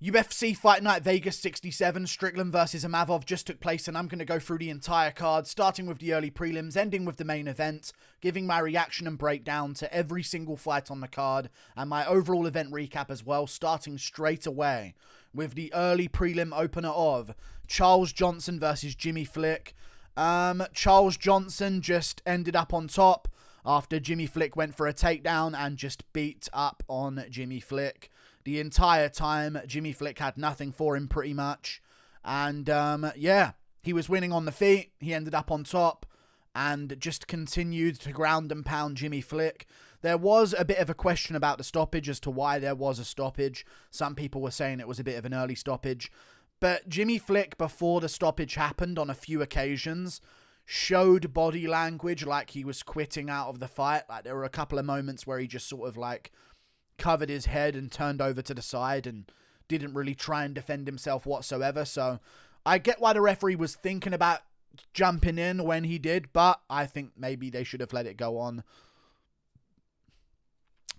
UFC Fight Night Vegas 67, Strickland versus Imavov just took place, and I'm going to go through the entire card, starting with the early prelims, ending with the main event, giving my reaction and breakdown to every single fight on the card, and my overall event recap as well, starting straight away with the early prelim opener of Charles Johnson versus Jimmy Flick. Charles Johnson just ended up on top after Jimmy Flick went for a takedown and just beat up on Jimmy Flick. The entire time, Jimmy Flick had nothing for him pretty much. And, yeah, he was winning on the feet. He ended up on top and just continued to ground and pound Jimmy Flick. There was a bit of a question about the stoppage as to why there was a stoppage. Some people were saying it was a bit of an early stoppage. But Jimmy Flick, before the stoppage happened on a few occasions, showed body language like he was quitting out of the fight. Like, there were a couple of moments where he just sort of like covered his head and turned over to the side and didn't really try and defend himself whatsoever. So I get why the referee was thinking about jumping in when he did, but I think maybe they should have let it go on.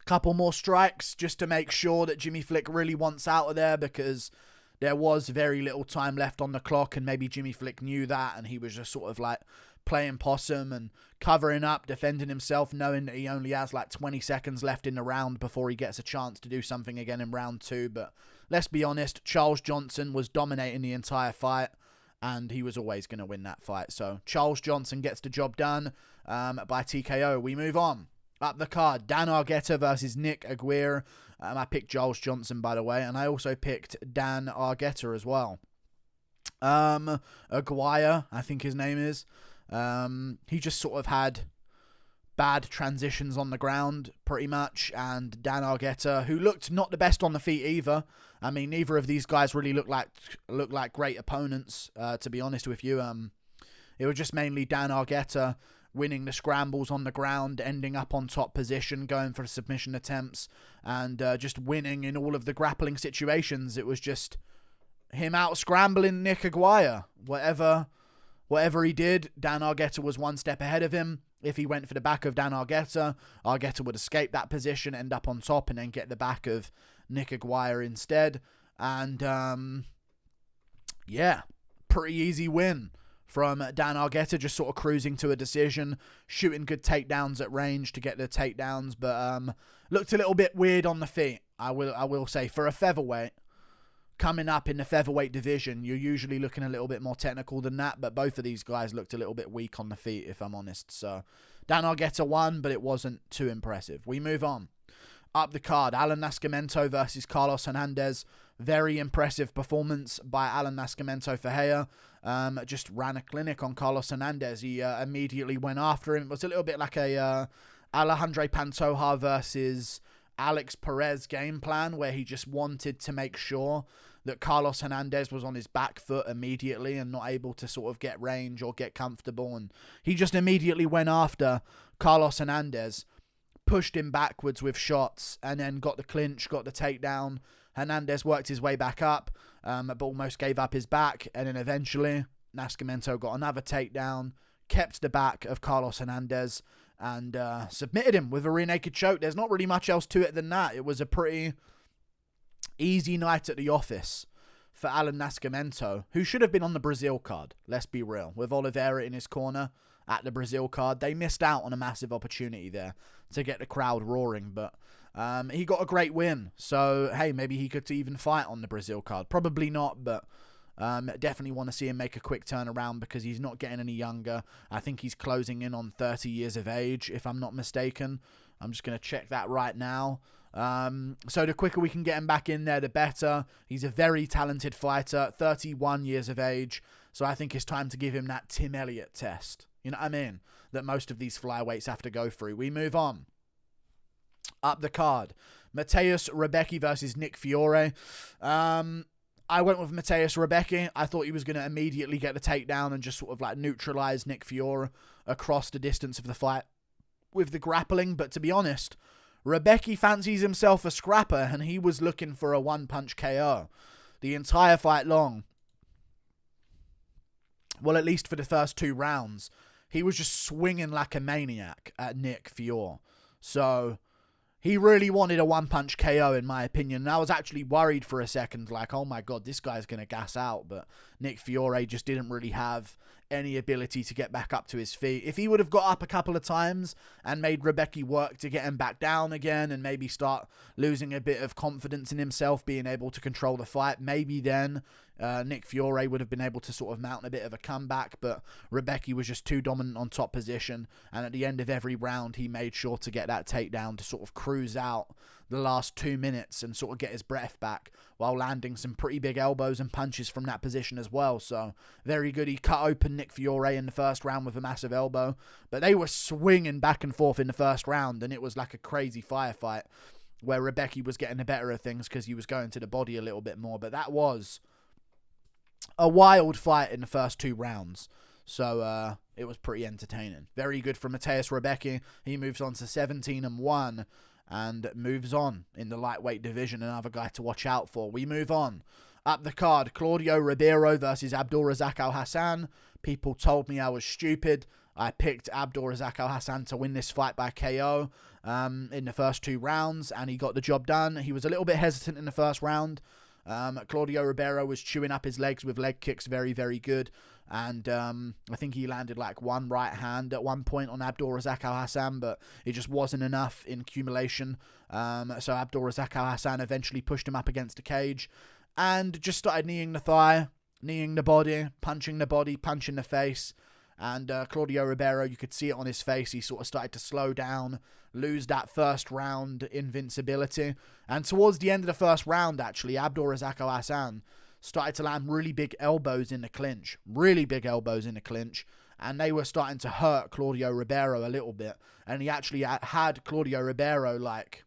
Couple more strikes just to make sure that Jimmy Flick really wants out of there, because there was very little time left on the clock, and maybe Jimmy Flick knew that, and he was just sort of like playing possum and covering up, defending himself, knowing that he only has like 20 seconds left in the round before he gets a chance to do something again in round 2. But let's be honest, Charles Johnson was dominating the entire fight, and he was always going to win that fight. So Charles Johnson gets the job done by TKO. We move on. Up the card, Dan Argueta versus Nick Aguirre. I picked Charles Johnson, by the way, and I also picked Dan Argueta as well. Aguirre, I think his name is. He just sort of had bad transitions on the ground, pretty much, and Dan Argueta, who looked not the best on the feet either. I mean, neither of these guys really looked like great opponents, to be honest with you. It was just mainly Dan Argueta winning the scrambles on the ground, ending up on top position, going for submission attempts, and just winning in all of the grappling situations. It was just him out scrambling Nick Aguirre. Whatever he did, Dan Argueta was one step ahead of him. If he went for the back of Dan Argueta, Argueta would escape that position, end up on top, and then get the back of Nick Aguirre instead. And, yeah, pretty easy win from Dan Argueta, just sort of cruising to a decision, shooting good takedowns at range to get the takedowns, but looked a little bit weird on the feet, I will say. For a featherweight, coming up in the featherweight division, you're usually looking a little bit more technical than that, but both of these guys looked a little bit weak on the feet, if I'm honest. So Dan Argueta won, but it wasn't too impressive. We move on. Up the card, Allan Nascimento versus Carlos Hernandez. Very impressive performance by Allan Nascimento for Haya. Just ran a clinic on Carlos Hernandez. He immediately went after him. It was a little bit like a Alejandro Pantoja versus Alex Perez game plan, where he just wanted to make sure that Carlos Hernandez was on his back foot immediately and not able to sort of get range or get comfortable. And he just immediately went after Carlos Hernandez, pushed him backwards with shots, and then got the clinch, got the takedown. Hernandez worked his way back up, but almost gave up his back, and then eventually Nascimento got another takedown, kept the back of Carlos Hernandez, and submitted him with a rear naked choke. There's not really much else to it than that. It was a pretty easy night at the office for Allan Nascimento, who should have been on the Brazil card, let's be real. With Oliveira in his corner at the Brazil card, they missed out on a massive opportunity there to get the crowd roaring, but he got a great win. So, hey, maybe he could even fight on the Brazil card. Probably not, but definitely want to see him make a quick turnaround, because he's not getting any younger. I think he's closing in on 30 years of age, if I'm not mistaken. I'm just going to check that right now. So the quicker we can get him back in there, the better. He's a very talented fighter, 31 years of age. So I think it's time to give him that Tim Elliott test. You know what I mean? That most of these flyweights have to go through. We move on. Up the card, Mateusz Rebecki versus Nick Fiore. I went with Mateusz Rebecki. I thought he was going to immediately get the takedown and just sort of like neutralize Nick Fiore across the distance of the fight with the grappling. But to be honest, Rebecki fancies himself a scrapper, and he was looking for a one-punch KO the entire fight long. Well, at least for the first 2 rounds. He was just swinging like a maniac at Nick Fiore. So He really wanted a one-punch KO, in my opinion. And I was actually worried for a second, like, oh my God, this guy's going to gas out. But Nick Fiore just didn't really have any ability to get back up to his feet. If he would have got up a couple of times and made Rebecki work to get him back down again and maybe start losing a bit of confidence in himself, being able to control the fight, maybe then Nick Fiore would have been able to sort of mount a bit of a comeback. But Rebecki was just too dominant on top position, and at the end of every round he made sure to get that takedown to sort of cruise out the last 2 minutes and sort of get his breath back while landing some pretty big elbows and punches from that position as well. So very good. He cut open Nick Fiore in the first round with a massive elbow, but they were swinging back and forth in the first round, and it was like a crazy firefight where Rebecki was getting the better of things because he was going to the body a little bit more. But that was a wild fight in the first 2 rounds. So it was pretty entertaining. Very good from Mateusz Rebecki. He moves on to 17-1 and moves on in the lightweight division. Another guy to watch out for. We move on. Up the card, Claudio Ribeiro versus Abdul Razak Alhassan. People told me I was stupid. I picked Abdul Razak Alhassan to win this fight by KO in the first 2 rounds, and he got the job done. He was a little bit hesitant in the first round. Claudio Ribeiro was chewing up his legs with leg kicks, very, very good. And I think he landed like 1 right hand at one point on Abdul Razak Alhassan, but it just wasn't enough in accumulation. So Abdul Razak Alhassan eventually pushed him up against the cage and just started kneeing the thigh, kneeing the body, punching the face. And Claudio Ribeiro, you could see it on his face. He sort of started to slow down, lose that first round invincibility. And towards the end of the first round, actually, Abdul Razak Alhassan started to land really big elbows in the clinch. And they were starting to hurt Claudio Ribeiro a little bit. And he actually had Claudio Ribeiro, like,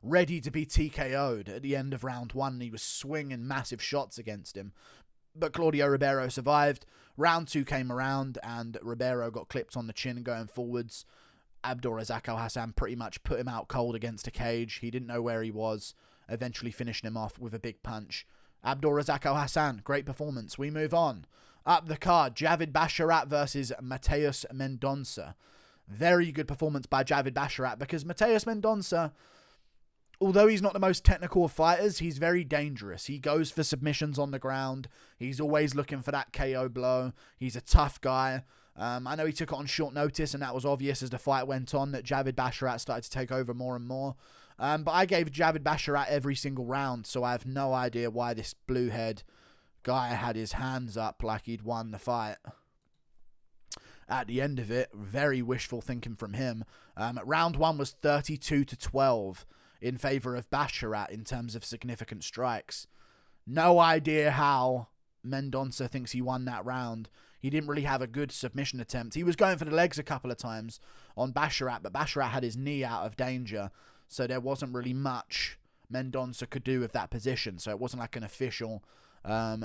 ready to be TKO'd at the end of round 1. And he was swinging massive shots against him. But Claudio Ribeiro survived. Round 2 came around, and Ribeiro got clipped on the chin going forwards. Abdul Razak Alhassan pretty much put him out cold against a cage. He didn't know where he was. Eventually finished him off with a big punch. Abdul Razak Alhassan, great performance. We move on. Up the card, Javid Basharat versus Mateus Mendonca. Very good performance by Javid Basharat, because Mateus Mendonca, although he's not the most technical of fighters, he's very dangerous. He goes for submissions on the ground. He's always looking for that KO blow. He's a tough guy. I know he took it on short notice, and that was obvious as the fight went on, that Javid Basharat started to take over more and more. But I gave Javid Basharat every single round, so I have no idea why this blue-head guy had his hands up like he'd won the fight. At the end of it, very wishful thinking from him. Round 1 was 32-12 in favor of Basharat in terms of significant strikes. No idea how Mendonca thinks he won that round. He didn't really have a good submission attempt. He was going for the legs a couple of times on Basharat, but Basharat had his knee out of danger, so there wasn't really much Mendonca could do with that position. So it wasn't like an official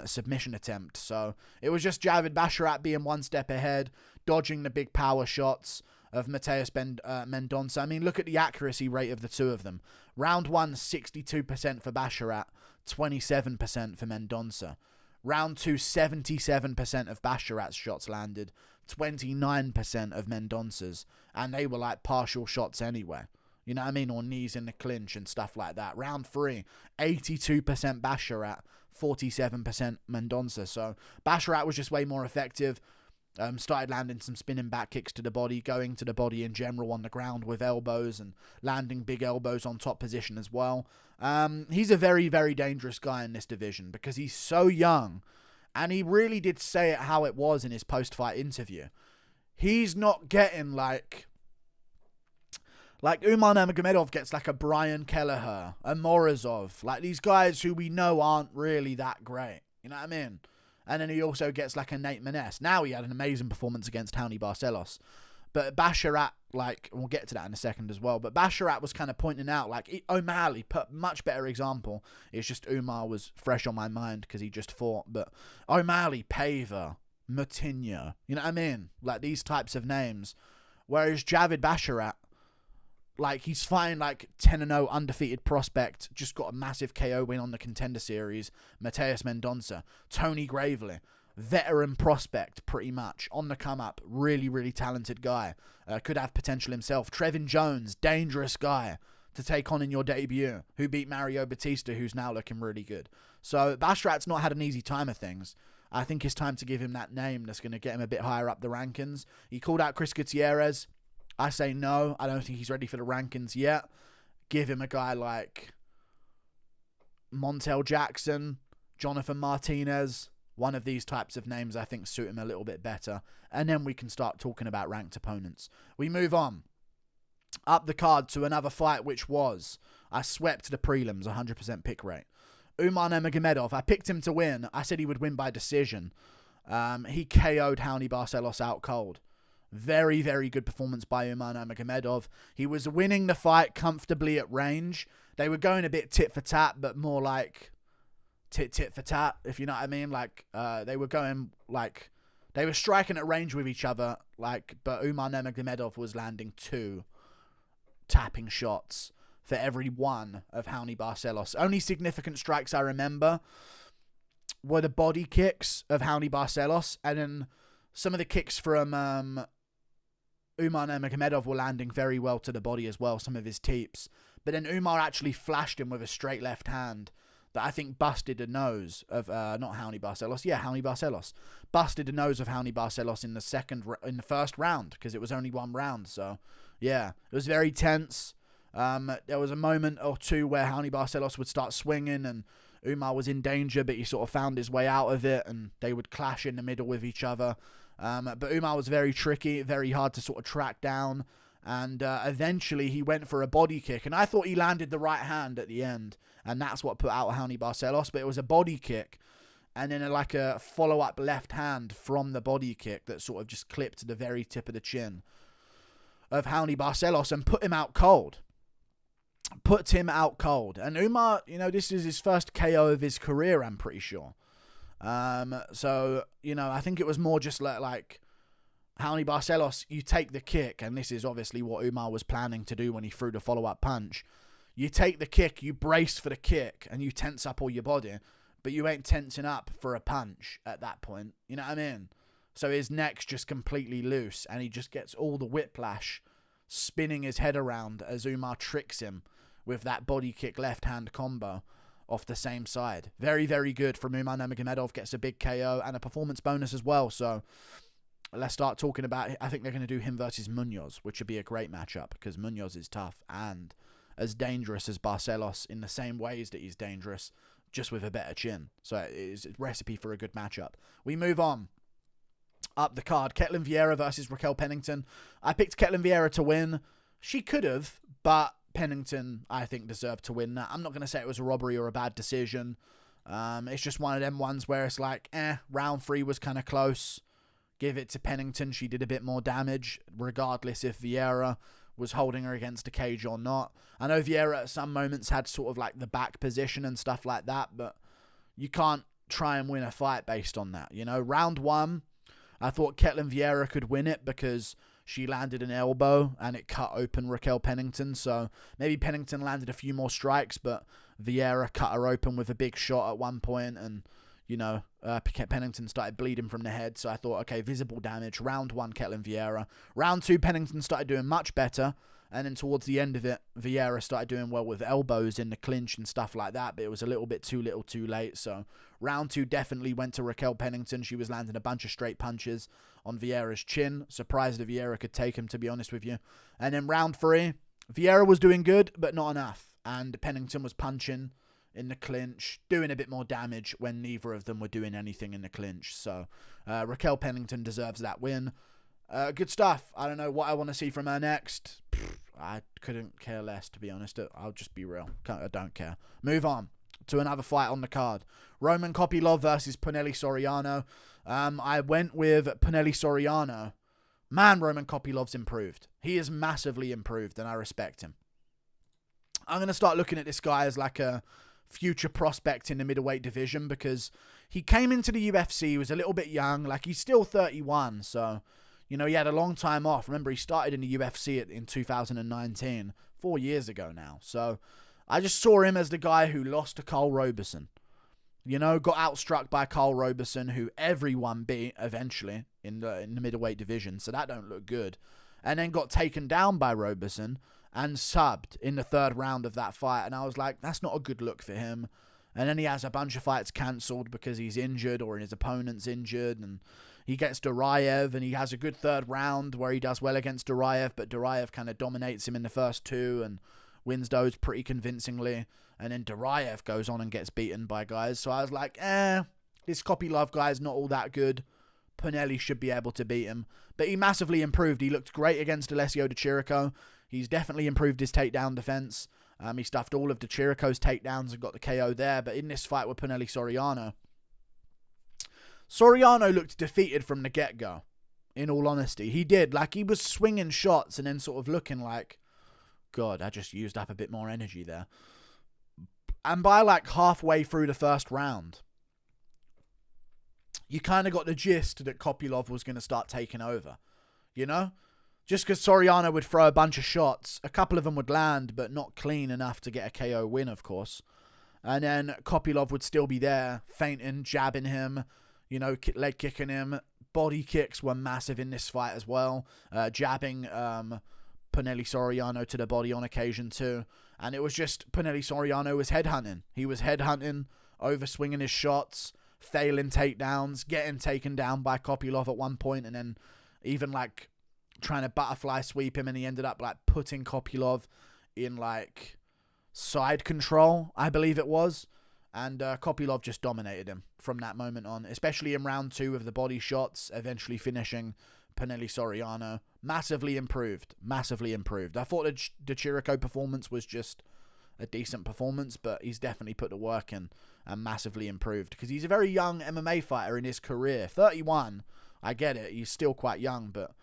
submission attempt. So it was just Javid Basharat being one step ahead, dodging the big power shots of Mateus Mendonca. I mean, look at the accuracy rate of the two of them. Round 1, 62% for Basharat, 27% for Mendonca. Round 2, 77% of Basharat's shots landed, 29% of Mendonca's. And they were like partial shots anyway. You know what I mean? Or knees in the clinch and stuff like that. Round 3, 82% Basharat, 47% Mendonca. So Basharat was just way more effective. Started landing some spinning back kicks to the body, going to the body in general on the ground with elbows and landing big elbows on top position as well. He's a very, very dangerous guy in this division because he's so young, and he really did say it how it was in his post-fight interview. He's not getting like Umar Nurmagomedov gets like a Brian Kelleher, a Morozov, like these guys who we know aren't really that great. You know what I mean? And then he also gets like a Nate Maness. Now he had an amazing performance against Barcelos. But Basharat, like, we'll get to that in a second as well. But Basharat was kind of pointing out, like, O'Malley put much better example. It's just Umar was fresh on my mind because he just fought. But O'Malley, Paver, Moutinho, you know what I mean? Like, these types of names. Whereas Javid Basharat, like, he's fighting like 10-0 undefeated prospect, just got a massive KO win on the Contender Series. Mateus Mendonca, Tony Gravely, veteran prospect, pretty much. On the come up. Really, really talented guy. Could have potential himself. Trevin Jones, dangerous guy to take on in your debut, who beat Mario Batista, who's now looking really good. So Basharat's not had an easy time of things. I think it's time to give him that name that's going to get him a bit higher up the rankings. He called out Chris Gutierrez. I say no. I don't think he's ready for the rankings yet. Give him a guy like Montel Jackson, Jonathan Martinez. One of these types of names I think suit him a little bit better. And then we can start talking about ranked opponents. We move on. Up the card to another fight, which was, I swept the prelims, 100% pick rate. Umar Nurmagomedov, I picked him to win. I said he would win by decision. He KO'd Raoni Barcelos out cold. Very, very good performance by Umar Nurmagomedov. He was winning the fight comfortably at range. They were going a bit tit for tat, but more like tit for tat, if you know what I mean. Like, they were going like, they were striking at range with each other, like, but Umar Nurmagomedov was landing 2 tapping shots for every one of Raoni Barcelos. Only significant strikes I remember were the body kicks of Raoni Barcelos, and then some of the kicks from Umar Nurmagomedov were landing very well to the body as well, some of his teeps. But then Umar actually flashed him with a straight left hand that I think busted the nose of, not Raoni Barcelos, yeah, Raoni Barcelos. Busted the nose of Raoni Barcelos in the first round, because it was only 1 round, so yeah, it was very tense. There was a moment or two where Raoni Barcelos would start swinging and Umar was in danger, but he sort of found his way out of it and they would clash in the middle with each other. But Umar was very tricky, very hard to sort of track down. And eventually he went for a body kick. And I thought he landed the right hand at the end. And that's what put out Raoni Barcelos. But it was a body kick. And then like a follow-up left hand from the body kick that sort of just clipped to the very tip of the chin of Raoni Barcelos and put him out cold. Put him out cold. And Umar, you know, this is his first KO of his career, I'm pretty sure. So, you know, I think it was more just like Raoni Barcelos, you take the kick, and this is obviously what Umar was planning to do when he threw the follow-up punch. You take the kick, you brace for the kick, and you tense up all your body, but you ain't tensing up for a punch at that point. You know what I mean? So his neck's just completely loose, and he just gets all the whiplash spinning his head around as Umar tricks him with that body kick left-hand combo off the same side. Very, very good from Umar Nurmagomedov. Gets a big KO and a performance bonus as well. So let's start talking about, I think they're going to do him versus Munoz, which would be a great matchup because Munoz is tough and as dangerous as Barcelos in the same ways that he's dangerous, just with a better chin. So it is a recipe for a good matchup. We move on. Up the card, Kelten Vieira versus Raquel Pennington. I picked Kelten Vieira to win. She could have, but Pennington, I think, deserved to win that. I'm not going to say it was a robbery or a bad decision. It's just one of them ones where it's like, round 3 was kind of close. Give it to Pennington. She did a bit more damage, regardless if Vieira was holding her against a cage or not. I know Vieira at some moments had sort of like the back position and stuff like that, but you can't try and win a fight based on that. You know, round 1, I thought Kelten Vieira could win it because she landed an elbow and it cut open Raquel Pennington. So maybe Pennington landed a few more strikes, but Vieira cut her open with a big shot at one point, and you know, Pennington started bleeding from the head. So I thought, okay, visible damage. Round 1, Kelten Vieira. Round 2, Pennington started doing much better. And then towards the end of it, Vieira started doing well with elbows in the clinch and stuff like that. But it was a little bit too little too late. So round 2 definitely went to Raquel Pennington. She was landing a bunch of straight punches on Vieira's chin. Surprised that Vieira could take him, to be honest with you. And then round 3, Vieira was doing good, but not enough. And Pennington was punching in the clinch, doing a bit more damage when neither of them were doing anything in the clinch. So Raquel Pennington deserves that win. Good stuff. I don't know what I want to see from her next. I couldn't care less, to be honest. I'll just be real. I don't care. Move on to another fight on the card. Roman Kopylov versus Punahele Soriano. I went with Punahele Soriano. Man, Roman Kopylov's improved. He is massively improved, and I respect him. I'm going to start looking at this guy as like a future prospect in the middleweight division because he came into the UFC, he was a little bit young, like he's still 31, so, you know, he had a long time off. Remember, he started in the UFC in 2019, 4 years ago now, so I just saw him as the guy who lost to Carl Roberson. You know, got outstruck by Carl Roberson, who everyone beat eventually in the middleweight division, so that don't look good. And then got taken down by Roberson and subbed in the third round of that fight. And I was like, that's not a good look for him. And then he has a bunch of fights cancelled because he's injured or his opponent's injured. And he gets Duraev, and he has a good third round where he does well against Duraev, but Duraev kind of dominates him in the first two and wins those pretty convincingly. And then Duraev goes on and gets beaten by guys. So I was like, this Kopylov guy is not all that good. Punahele should be able to beat him. But he massively improved. He looked great against Alessio De Chirico. He's definitely improved his takedown defense. He stuffed all of De Chirico's takedowns and got the KO there. But in this fight with Punahele Soriano looked defeated from the get-go, in all honesty. He did. Like, he was swinging shots and then sort of looking like, God, I just used up a bit more energy there. And by like halfway through the first round, you kind of got the gist that Kopylov was going to start taking over, you know? Just because Soriano would throw a bunch of shots, a couple of them would land, but not clean enough to get a KO win, of course. And then Kopylov would still be there, feinting, jabbing him, you know, leg kicking him. Body kicks were massive in this fight as well. Jabbing Punahele Soriano to the body on occasion too. And it was just Punahele Soriano was headhunting. He was headhunting, overswinging his shots, failing takedowns, getting taken down by Kopylov at one point, and then even like trying to butterfly sweep him, and he ended up like putting Kopylov in like side control, I believe it was. And Kopylov just dominated him from that moment on, especially in round two of the body shots, eventually finishing Punahele Soriano. Massively improved. Massively improved. I thought the De Chirico performance was just a decent performance, but he's definitely put the work in and massively improved because he's a very young MMA fighter in his career. 31, I get it. He's still quite young, but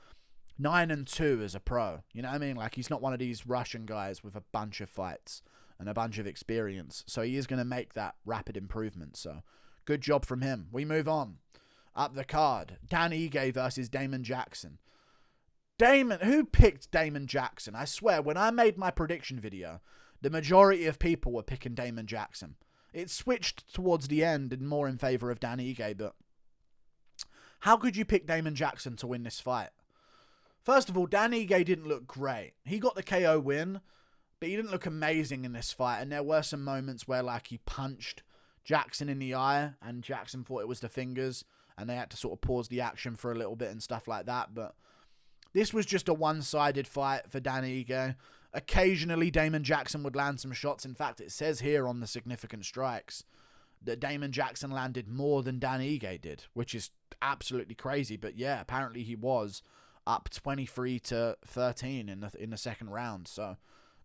9-2 as a pro. You know what I mean? Like, he's not one of these Russian guys with a bunch of fights and a bunch of experience. So he is going to make that rapid improvement. So good job from him. We move on. Up the card, Dan Ige versus Damon Jackson. Who picked Damon Jackson? I swear, when I made my prediction video, the majority of people were picking Damon Jackson. It switched towards the end and more in favor of Dan Ige, but how could you pick Damon Jackson to win this fight? First of all, Dan Ige didn't look great. He got the KO win, but he didn't look amazing in this fight, and there were some moments where like he punched Jackson in the eye, and Jackson thought it was the fingers, and they had to sort of pause the action for a little bit and stuff like that, but this was just a one-sided fight for Dan Ige. Occasionally, Damon Jackson would land some shots. In fact, it says here on the significant strikes that Damon Jackson landed more than Dan Ige did, which is absolutely crazy. But yeah, apparently he was up 23-13 in the second round. So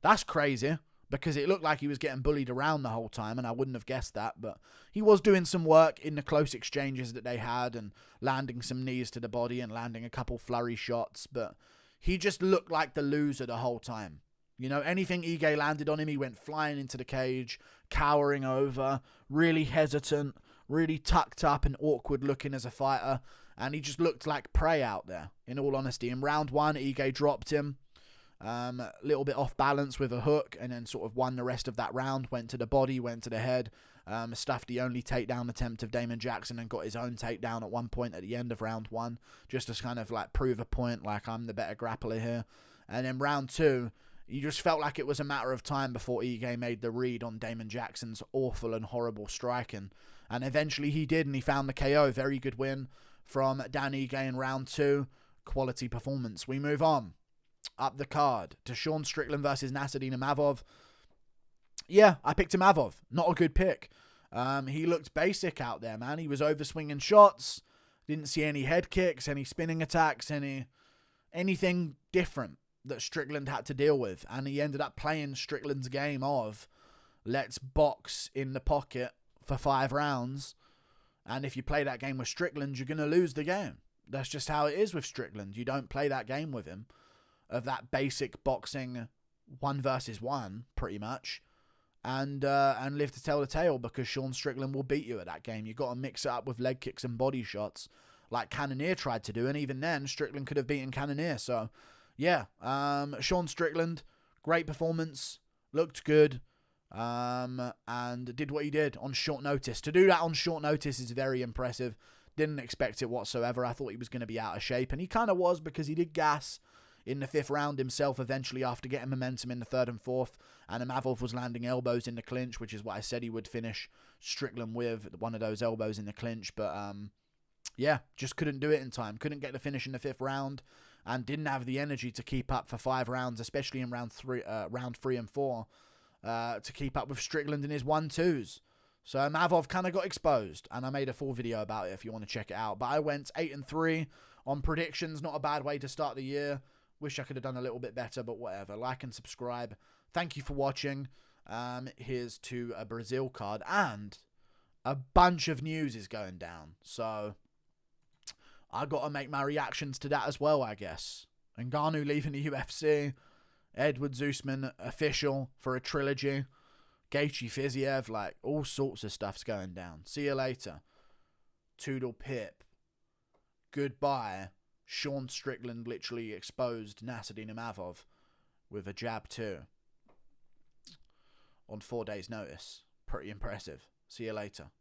that's crazy because it looked like he was getting bullied around the whole time, and I wouldn't have guessed that. But he was doing some work in the close exchanges that they had and landing some knees to the body and landing a couple flurry shots. But he just looked like the loser the whole time. You know, anything Ige landed on him, he went flying into the cage, cowering over, really hesitant, really tucked up and awkward looking as a fighter. And he just looked like prey out there, in all honesty. In round one, Ige dropped him. A little bit off balance with a hook, and then sort of won the rest of that round, went to the body, went to the head, stuffed the only takedown attempt of Damon Jackson and got his own takedown at one point at the end of round one, just to kind of like prove a point, like I'm the better grappler here. And then round two, you just felt like it was a matter of time before Ige made the read on Damon Jackson's awful and horrible striking. And eventually he did, and he found the KO. Very good win from Dan Ige in round two. Quality performance. We move on. Up the card to Sean Strickland versus Nassourdine Imavov. Yeah, I picked Imavov. Not a good pick. He looked basic out there, man. He was overswinging shots. Didn't see any head kicks, any spinning attacks, anything different that Strickland had to deal with. And he ended up playing Strickland's game of let's box in the pocket for 5 rounds. And if you play that game with Strickland, you're going to lose the game. That's just how it is with Strickland. You don't play that game with him of that basic boxing 1 versus 1, pretty much, and live to tell the tale, because Sean Strickland will beat you at that game. You've got to mix it up with leg kicks and body shots like Cannonier tried to do, and even then, Strickland could have beaten Cannonier. So, yeah, Sean Strickland, great performance, looked good. and did what he did on short notice. To do that on short notice is very impressive. Didn't expect it whatsoever. I thought he was going to be out of shape, and he kind of was, because he did gas in the 5th round himself eventually after getting momentum in the 3rd and 4th, and Imavov was landing elbows in the clinch, which is what I said he would finish Strickland with, one of those elbows in the clinch, but yeah, just couldn't do it in time. Couldn't get the finish in the 5th round, and didn't have the energy to keep up for 5 rounds, especially in round 3 and 4, to keep up with Strickland and his 1-2s. So Imavov kind of got exposed, and I made a full video about it if you want to check it out. But I went 8-3 on predictions. Not a bad way to start the year. Wish I could have done a little bit better, but whatever. Like and subscribe. Thank you for watching. Here's to a Brazil card, and a bunch of news is going down. So I got to make my reactions to that as well, I guess. Ngannou leaving the UFC. Edward Zusman official for a trilogy. Gaethje Fiziev, like, all sorts of stuff's going down. See you later. Toodle pip. Goodbye. Sean Strickland literally exposed Nassourdine Imavov with a jab too. On 4 days' notice. Pretty impressive. See you later.